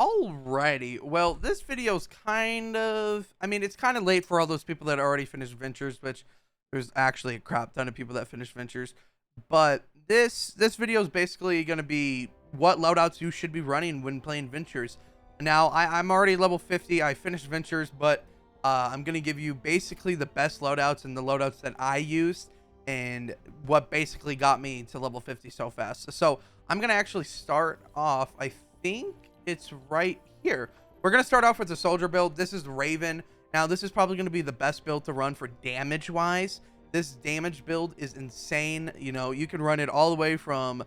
Alrighty, well, this video's kind of, I mean, it's kind of late for all those people that already finished Ventures, which there's actually a crap ton of people that finished Ventures. But this video is basically going to be what loadouts you should be running when playing Ventures. Now, I'm already level 50. I finished Ventures, but I'm going to give you basically the best loadouts and the loadouts that I used and what basically got me to level 50 so fast. So I'm going to actually start off, I think it's right here. We're going to start off with the soldier build. This is Raven. Now, this is probably going to be the best build to run for damage wise. This damage build is insane. You know, you can run it all the way from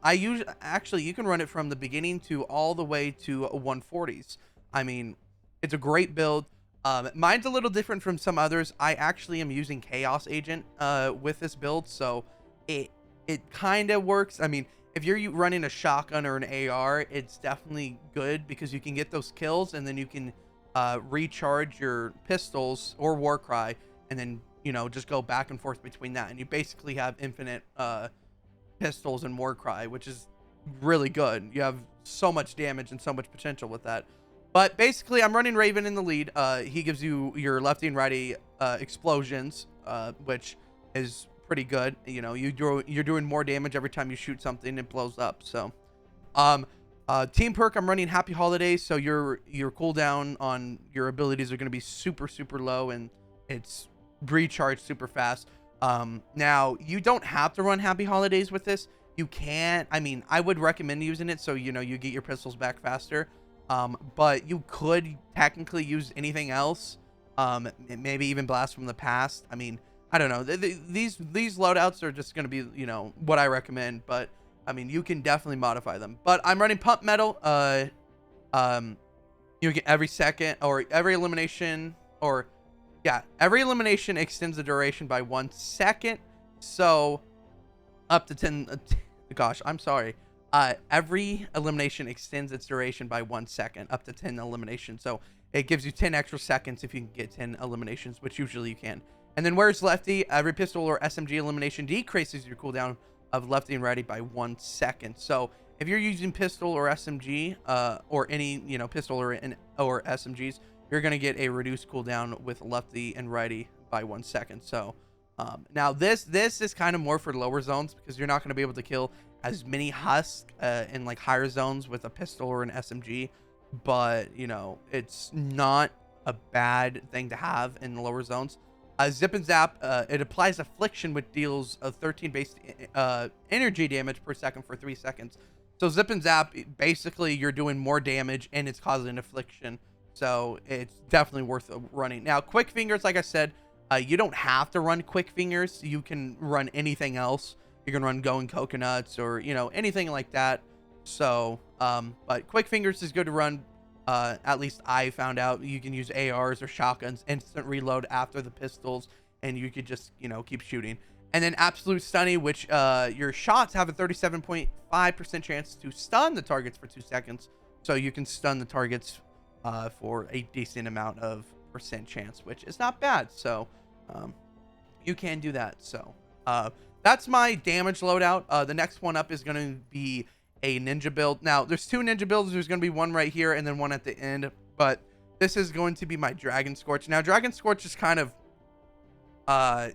actually you can run it from the beginning to all the way to 140s. I mean, it's a great build. Mine's a little different from some others. I actually am using Chaos Agent with this build, so it kind of works. I mean, if you're running a shotgun or an AR, it's definitely good because you can get those kills and then you can recharge your pistols or Warcry and then, you know, just go back and forth between that. And you basically have infinite pistols and Warcry, which is really good. You have so much damage and so much potential with that. But basically, I'm running Raven in the lead. He gives you your lefty and righty explosions, which is pretty good. You know, you're doing more damage every time you shoot something, it blows up. So team perk, I'm running Happy Holidays, so your cooldown on your abilities are going to be super low and it's recharged super fast. Now you don't have to run Happy Holidays with this. You can, I mean, I would recommend using it so you know you get your pistols back faster, but you could technically use anything else, maybe even Blast from the Past. I mean, I don't know. These loadouts are just going to be, you know, what I recommend, but I mean, you can definitely modify them. But I'm running Pump Metal. You get every second or every elimination, or yeah, every elimination extends the duration by 1 second. So up to 10, gosh, I'm sorry. Every elimination extends its duration by 1 second, up to 10 eliminations. So it gives you 10 extra seconds if you can get 10 eliminations, which usually you can. And then where's lefty? Every pistol or SMG elimination decreases your cooldown of lefty and righty by 1 second. So if you're using pistol or SMG, or any, you know, pistol or SMGs, you're going to get a reduced cooldown with lefty and righty by 1 second. So now this is kind of more for lower zones because you're not going to be able to kill as many husks in like higher zones with a pistol or an SMG. But, you know, it's not a bad thing to have in the lower zones. Zip and Zap, it applies Affliction, which deals 13 base energy damage per second for 3 seconds. So Zip and Zap, basically you're doing more damage and it's causing Affliction. So it's definitely worth running. Now, Quick Fingers, like I said, you don't have to run Quick Fingers. You can run anything else. You can run Going Coconuts or, you know, anything like that. So, but Quick Fingers is good to run. At least I found out you can use ARs or shotguns, instant reload after the pistols, and you could just, you know, keep shooting. And then Absolute Stunning, which your shots have a 37.5% chance to stun the targets for 2 seconds. So you can stun the targets for a decent amount of percent chance, which is not bad. So you can do that. So that's my damage loadout. The next one up is going to be a ninja build. Now there's 2 ninja builds. There's going to be one right here and then one at the end, but this is going to be my Dragon Scorch. Now Dragon Scorch is kind of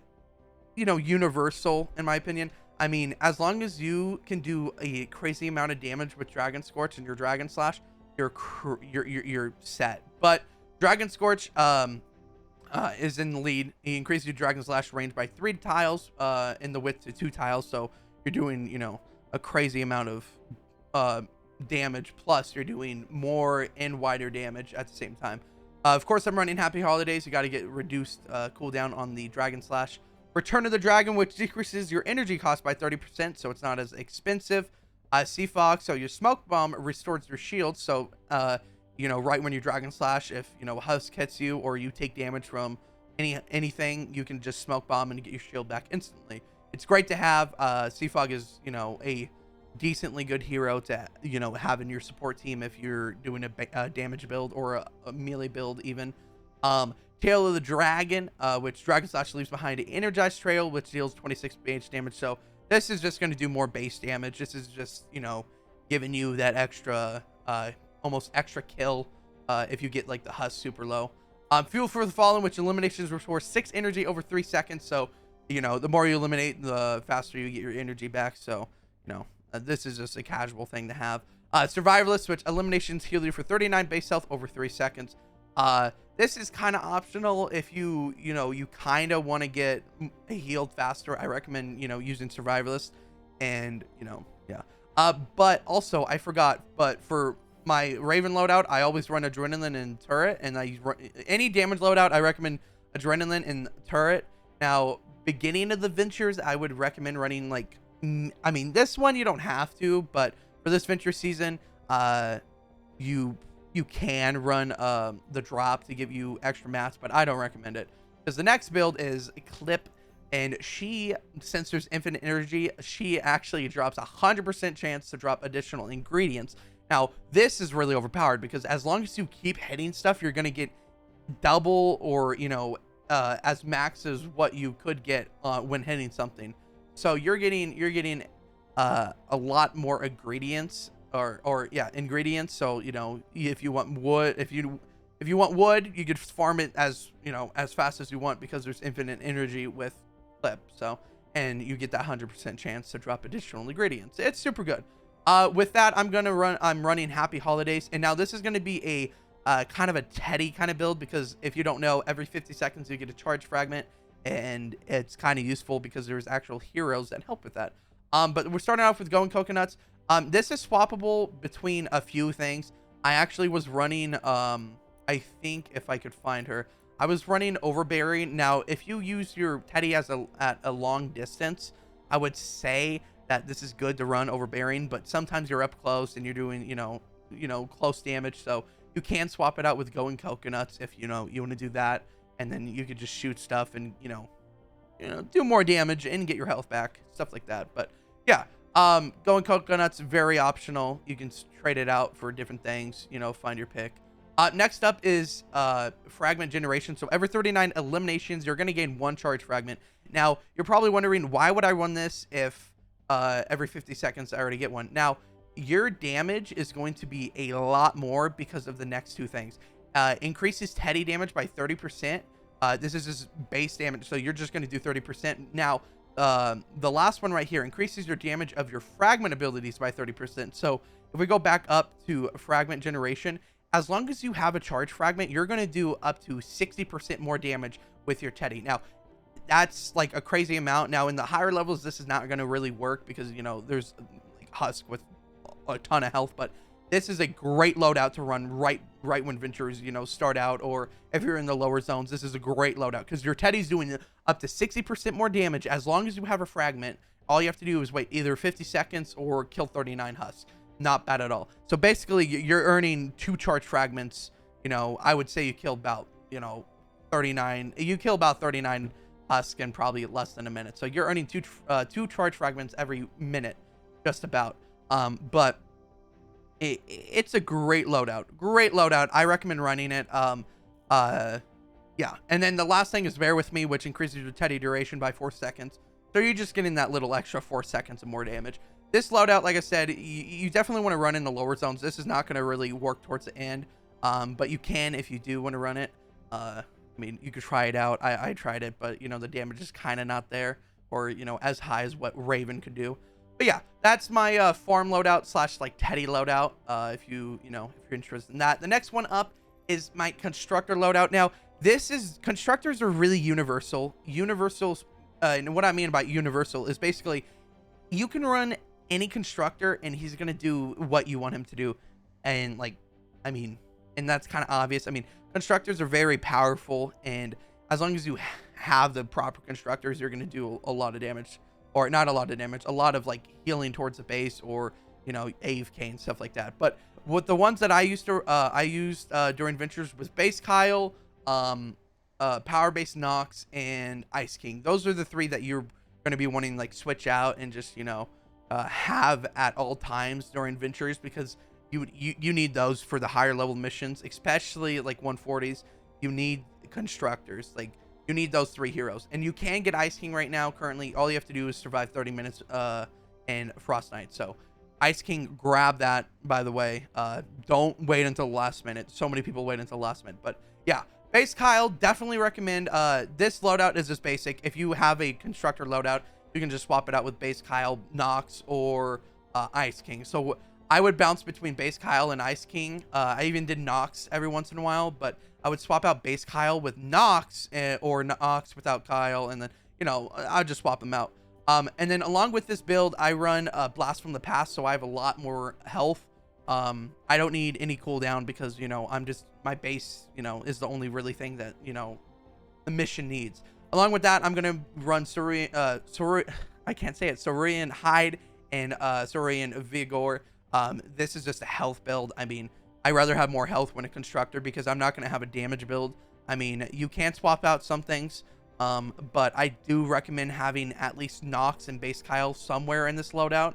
you know, universal in my opinion. I mean, as long as you can do a crazy amount of damage with Dragon Scorch and your Dragon Slash, you're set. But Dragon Scorch is in the lead. He increases your Dragon Slash range by 3 tiles, in the width to 2 tiles. So you're doing, you know, a crazy amount of damage, plus you're doing more and wider damage at the same time. Of course, I'm running Happy Holidays. You got to get reduced cooldown on the Dragon Slash. Return of the Dragon, which decreases your energy cost by 30%, so it's not as expensive. Sea Fog, so your Smoke Bomb restores your shield. So you know, right when you Dragon Slash, if, you know, a husk hits you or you take damage from anything, you can just Smoke Bomb and get your shield back instantly. It's great to have. Sea Fog is, you know, a decently good hero to, you know, have in your support team if you're doing a damage build or a melee build even. Tail of the Dragon, which Dragon Slash leaves behind an energized trail, which deals 26 base damage. So this is just going to do more base damage. This is just, you know, giving you that extra almost extra kill if you get like the husk super low. Fuel for the Fallen, which eliminations restore 6 energy over 3 seconds. So, you know, the more you eliminate, the faster you get your energy back. So, you know, this is just a casual thing to have. Survivalist, which eliminations heal you for 39 base health over 3 seconds. This is kind of optional if you kind of want to get healed faster. I recommend, using Survivalist, and, yeah. But also, I forgot, but for my Raven loadout, I always run Adrenaline and Turret, and any damage loadout, I recommend Adrenaline and Turret. Now, beginning of the Ventures, I would recommend running, like, I mean, this one you don't have to, but for this Venture season, you can run the drop to give you extra mats, but I don't recommend it, because the next build is Clip, and she, since there's infinite energy, she actually drops 100% chance to drop additional ingredients. Now, this is really overpowered, because as long as you keep hitting stuff, you're going to get double, or, as max as what you could get when hitting something. So you're getting a lot more ingredients, or yeah, ingredients. So, if you want wood, if you want wood, you could farm it as fast as you want, because there's infinite energy with Clip. So, and you get that 100% chance to drop additional ingredients. It's super good. With that, I'm running Happy Holidays, and now this is going to be a kind of a Teddy kind of build, because if you don't know, every 50 seconds you get a charge fragment, and it's kind of useful because there's actual heroes that help with that. But we're starting off with Going Coconuts. This is swappable between a few things. I actually was running, I think if I could find her, I was running Overbearing. Now, if you use your Teddy at a long distance, I would say that this is good to run Overbearing, but sometimes you're up close and you're doing, close damage. So you can swap it out with Going Coconuts if, you want to do that. And then you could just shoot stuff and, do more damage and get your health back, stuff like that. But yeah, Going Coconuts, very optional. You can trade it out for different things, find your pick. Next up is Fragment Generation. So every 39 eliminations, you're going to gain 1 charge fragment. Now, you're probably wondering, why would I run this if every 50 seconds I already get one? Now, your damage is going to be a lot more because of the next 2 things. Increases Teddy damage by 30%. This is just base damage, so you're just going to do 30%. Now, the last one right here increases your damage of your fragment abilities by 30%. So if we go back up to Fragment Generation, as long as you have a charge fragment, you're going to do up to 60% more damage with your Teddy. Now, that's like a crazy amount. Now, in the higher levels, this is not going to really work, because, there's like Husk with a ton of health, but this is a great loadout to run right when Ventures, start out, or if you're in the lower zones, this is a great loadout, because your Teddy's doing up to 60% more damage. As long as you have a fragment, all you have to do is wait either 50 seconds or kill 39 husks. Not bad at all. So basically, you're earning 2 charge fragments. I would say you kill about, 39. You kill about 39 husks in probably less than a minute. So you're earning 2 charge fragments every minute, just about. But it's a great loadout. I recommend running it. Yeah. And then the last thing is Bear With Me, which increases your Teddy duration by 4 seconds. So you're just getting that little extra 4 seconds of more damage. This loadout, like I said, you definitely want to run in the lower zones. This is not going to really work towards the end, but you can if you do want to run it. I mean, you could try it out. I tried it, but, the damage is kind of not there, or, as high as what Raven could do. But yeah, that's my farm loadout / like Teddy loadout. If you're interested in that. The next one up is my Constructor loadout. Now, Constructors are really universal. And what I mean by universal is basically you can run any Constructor and he's going to do what you want him to do. And and that's kind of obvious. I mean, Constructors are very powerful, and as long as you have the proper Constructors, you're going to do a lot of damage. Or not a lot of damage, a lot of like healing towards the base, or, AFK and stuff like that. But with the ones that I used during Ventures was Base Kyle, Power Base Nox, and Ice King. Those are the 3 that you're going to be wanting, like, switch out and just, have at all times during Ventures, because you need those for the higher level missions, especially like 140s. You need Constructors, like you need those 3 heroes, and you can get Ice King right now. Currently, all you have to do is survive 30 minutes and Frost Knight. So Ice King, grab that, by the way. Don't wait until the last minute. So many people wait until the last minute. But yeah, base Kyle, definitely recommend. This loadout is just basic. If you have a constructor loadout, you can just swap it out with base Kyle, Nox, or Ice King. So I would bounce between base Kyle and Ice King. I even did Nox every once in a while, but I would swap out base Kyle with Nox, or Nox without Kyle, and then, you know, I'll just swap them out. And then along with this build, I run Blast from the Past, so I have a lot more health. I don't need any cooldown because, you know, my base, you know, is the only really thing that, you know, the mission needs. Along with that, I'm going to run I can't say it, Saurian Hide and Saurian Vigor. This is just a health build. I mean, I rather have more health when a constructor because I'm not going to have a damage build. I mean, you can swap out some things. But I do recommend having at least Nox and base Kyle somewhere in this loadout,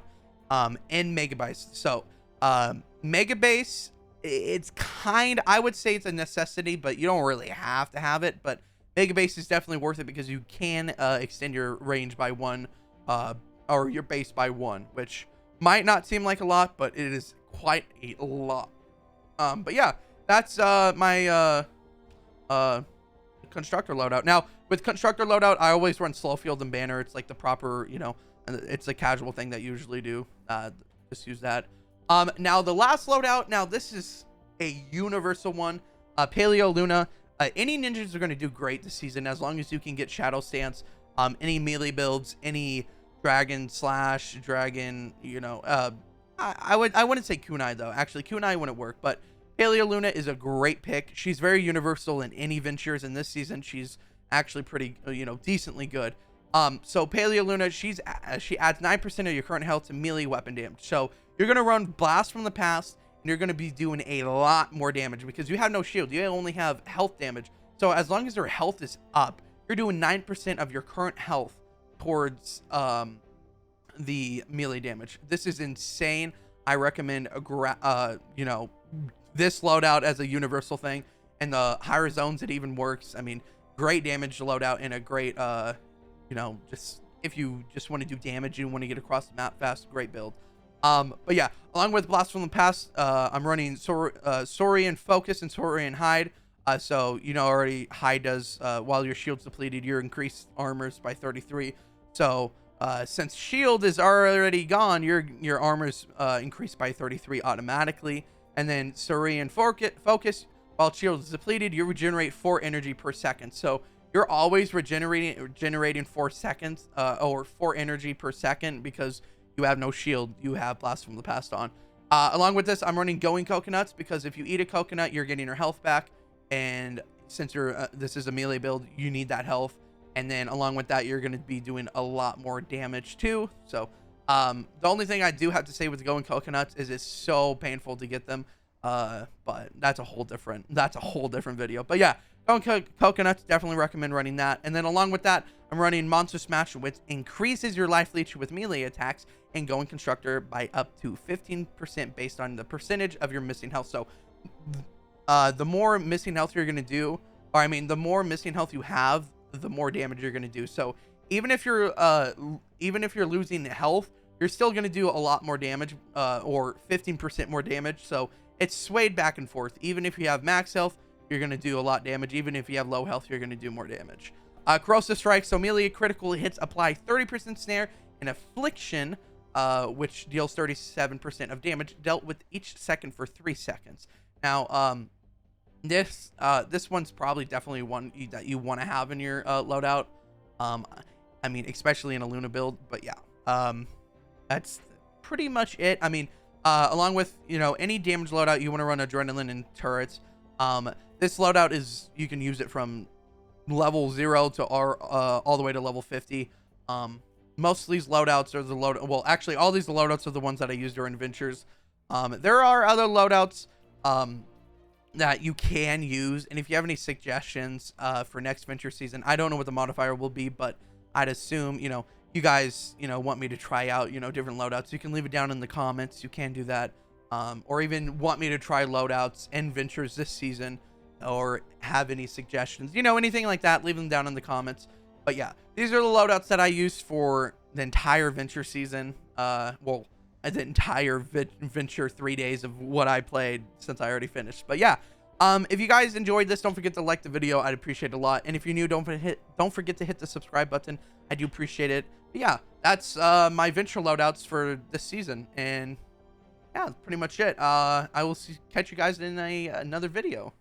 and Mega Base. So, Mega Base, I would say it's a necessity, but you don't really have to have it. But Mega Base is definitely worth it because you can extend your range by 1, or your base by 1, which might not seem like a lot, but it is quite a lot. But yeah, that's my constructor loadout. Now, with constructor loadout, I always run slow field and banner. It's like the proper, you know, it's a casual thing that you usually do. Just use that. Now the last loadout, now this is a universal one. Paleo Luna. Any ninjas are going to do great this season as long as you can get Shadow Stance. Any melee builds, any dragon, you know, I wouldn't say kunai though. Actually, kunai wouldn't work, but Paleo Luna is a great pick. She's very universal in any ventures, and this season she's actually pretty, you know, decently good. So Paleo Luna, she adds 9% of your current health to melee weapon damage. So you're gonna run Blast from the Past, and you're gonna be doing a lot more damage because you have no shield. You only have health damage. So as long as your health is up, you're doing 9% of your current health towards the melee damage. This is insane. I recommend you know, this loadout as a universal thing, and the higher zones it even works. I mean, great damage loadout and a great you know, just if you just want to do damage, you want to get across the map fast, great build. But yeah, along with Blast from the Past, I'm running Saurian Focus and Saurian Hide. So you know already, Hide does while your shield's depleted, your increased armors by 33. So since shield is already gone, your armors increased by 33 automatically. And then Saurian Focus, while shield is depleted, you regenerate 4 energy per second. So you're always generating 4 seconds, or 4 energy per second because you have no shield. You have Blast from the Past on. Along with this, I'm running Going Coconuts because if you eat a coconut, you're getting your health back. And since this is a melee build, you need that health. And then along with that, you're going to be doing a lot more damage too. So the only thing I do have to say with Going Coconuts is it's so painful to get them. But that's a whole different video. But yeah, Going Coconuts, definitely recommend running that. And then along with that, I'm running Monster Smash, which increases your life leech with melee attacks and Going Constructor by up to 15% based on the percentage of your missing health. So the more missing health you're going to do, or I mean, the more missing health you have, the more damage you're going to do. So even if you're losing health, you're still going to do a lot more damage, or 15% more damage. So it's swayed back and forth. Even if you have max health, you're going to do a lot damage. Even if you have low health, you're going to do more damage. Corrosive Strike, so melee critical hits apply 30% snare and affliction, which deals 37% of damage dealt with each second for 3 seconds. Now, this one's probably definitely one that you want to have in your loadout. I mean, especially in a Luna build. But yeah, that's pretty much it. I mean, along with, you know, any damage loadout, you want to run Adrenaline and turrets. This loadout is, you can use it from level 0 to all the way to level 50. Most of these loadouts are well, actually, all these loadouts are the ones that I use during ventures. There are other loadouts that you can use, and if you have any suggestions for next venture season, I don't know what the modifier will be, but I'd assume, you know, you guys, you know, want me to try out, you know, different loadouts. You can leave it down in the comments. You can do that, or even want me to try loadouts and ventures this season, or have any suggestions, you know, anything like that, leave them down in the comments. But yeah, these are the loadouts that I use for the entire venture season. Well, the entire Venture 3 days of what I played since I already finished. But yeah, if you guys enjoyed this, don't forget to like the video. I'd appreciate it a lot. And if you're new, don't forget to hit the subscribe button. I do appreciate it. But yeah, that's my Venture loadouts for this season. And yeah, that's pretty much it. I will catch you guys in another video.